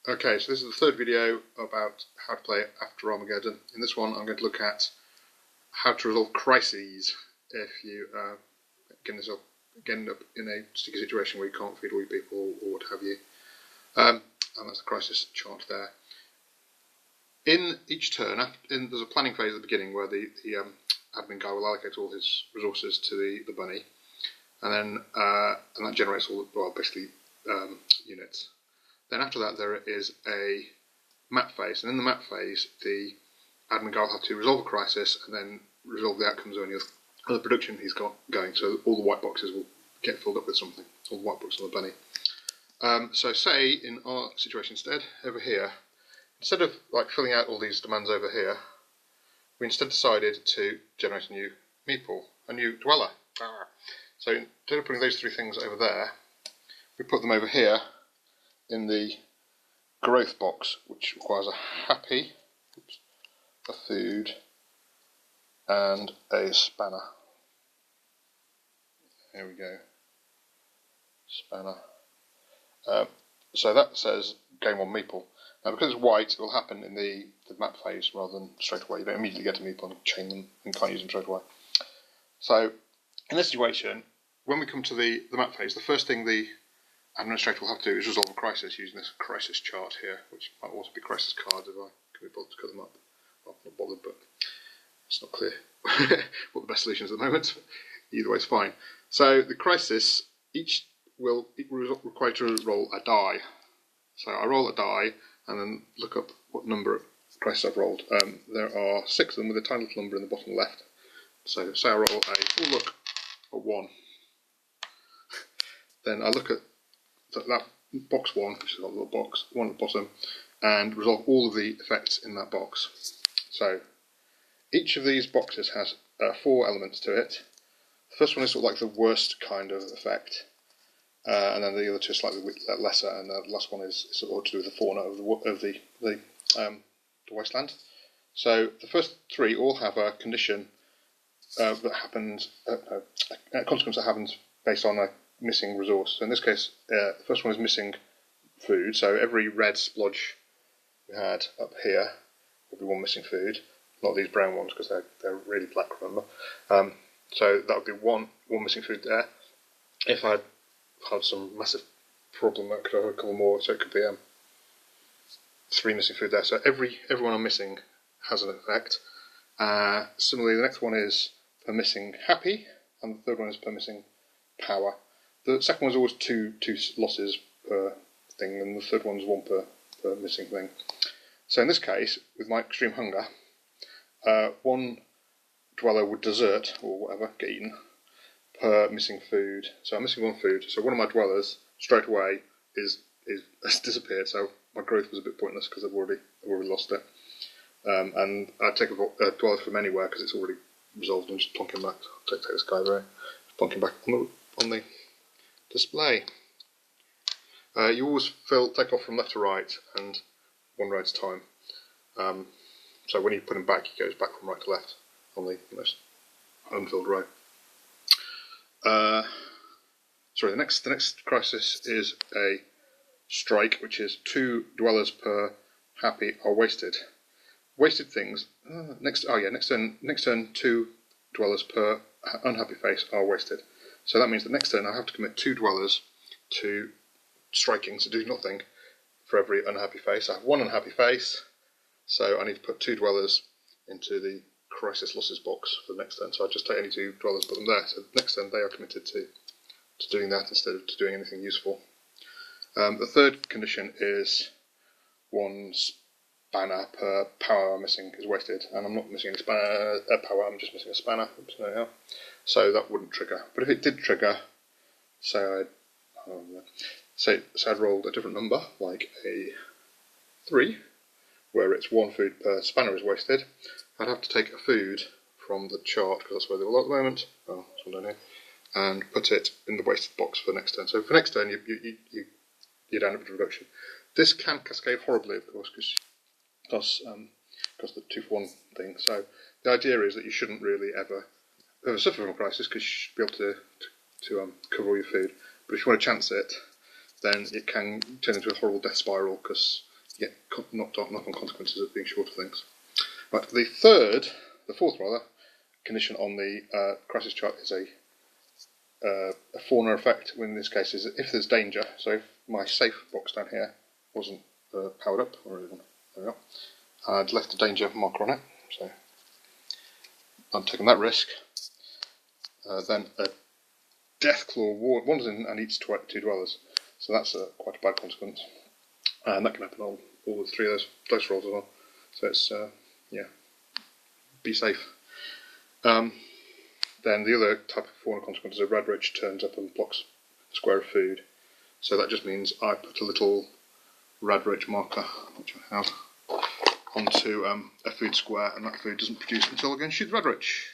Okay, so this is the third video about how to play after Armageddon. In this one I'm going to look at how to resolve crises if you end up in a sticky situation where you can't feed all your people or what have you. And that's the crisis chart there. In each turn, there's a planning phase at the beginning where the admin guy will allocate all his resources to the bunny, and then and that generates all units. Then after that there is a map phase, and in the map phase the admin guy will have to resolve a crisis and then resolve the outcomes of any other production he's got going, so all the white boxes will get filled up with something, all the white boxes on the bunny. So say in our situation instead, over here, instead of filling out all these demands over here, we instead decided to generate a new meatball, a new dweller. So instead of putting those three things over there, we put them over here in the growth box, which requires a happy, a food, and a spanner. Here we go. Spanner. So that says game on meeple. Now because it's white, it will happen in the map phase rather than straight away. You don't immediately get a meeple and chain them and can't use them straight away. So in this situation, when we come to the map phase, the first thing the administrator will have to do is resolve a crisis using this crisis chart here, which might also be crisis cards if I can be bothered to cut them up. Well, not bothered, but it's not clear what the best solution is at the moment. Either way is fine. So the crisis, each will require to roll a die. So I roll a die and then look up what number of crises I've rolled. There are 6 of them with a tiny little number in the bottom left. So say I roll a 1. Then I look at that box 1, which is got a little box, 1 at the bottom, and resolve all of the effects in that box. So each of these boxes has 4 elements to it. The first one is sort of like the worst kind of effect, and then the other 2 are slightly lesser, and the last one is sort of to do with the fauna of the wasteland. So the first 3 all have a condition that happens, a consequence that happens based on a missing resource. So in this case, the first one is missing food. So every red splodge we had up here will be 1 missing food. Not these brown ones because they're really black, remember. So that would be one missing food there. If I'd had some massive problem, I could have a couple more. So it could be 3 missing food there. So everyone I'm missing has an effect. Similarly, the next one is per missing happy, and the third one is per missing power. The second one is always two losses per thing, and the third one is 1 per missing thing. So in this case, with my extreme hunger, 1 dweller would desert, or whatever, get eaten, per missing food. So I'm missing 1 food, so one of my dwellers, straight away, has disappeared, so my growth was a bit pointless because I've already lost it. And I take a dweller from anywhere because it's already resolved and just plonk him back. I'll take this guy there, plonk him back on the display. You always take off from left to right and 1 row at a time. So when you put him back, he goes back from right to left on the most unfilled row. The next crisis is a strike, which is 2 dwellers per happy are wasted. Wasted things. Next turn 2 dwellers per unhappy face are wasted. So that means that next turn I have to commit 2 dwellers to striking, to do nothing, for every unhappy face. I have 1 unhappy face, so I need to put 2 dwellers into the crisis losses box for the next turn. So I just take any 2 dwellers and put them there. So next turn they are committed to doing that instead of to doing anything useful. The third condition is 1 spanner per power I'm missing is wasted, and I'm not missing any spanner power, I'm just missing a spanner. Oops, there we are. So that wouldn't trigger. But if it did trigger, say I'd rolled a different number, like a 3, where it's 1 food per spanner is wasted, I'd have to take a food from the chart, because that's where they all are at the moment, oh, this one down here, and put it in the wasted box for next turn. So for next turn, you'd end up with a reduction. This can cascade horribly, of course, because the 2-for-1 thing. So the idea is that you shouldn't really ever suffer from a crisis, because you should be able to cover all your food. But if you want to chance it, then it can turn into a horrible death spiral, because get knock-on consequences of being short of things. Right, the fourth condition on the crisis chart is a fauna effect. In this case, is if there's danger. So if my safe box down here wasn't powered up, or there we go, I'd left the danger marker on it. So I'm taking that risk. Then a death claw wanders in and eats two dwellers. So that's quite a bad consequence, and that can happen on all three of those dice rolls as well. So it's be safe. Then the other type of fauna consequence is a Radrich turns up and blocks a square of food. So that just means I put a little Radrich marker, which I have, onto a food square, and that food doesn't produce until I go and shoot the Radrich.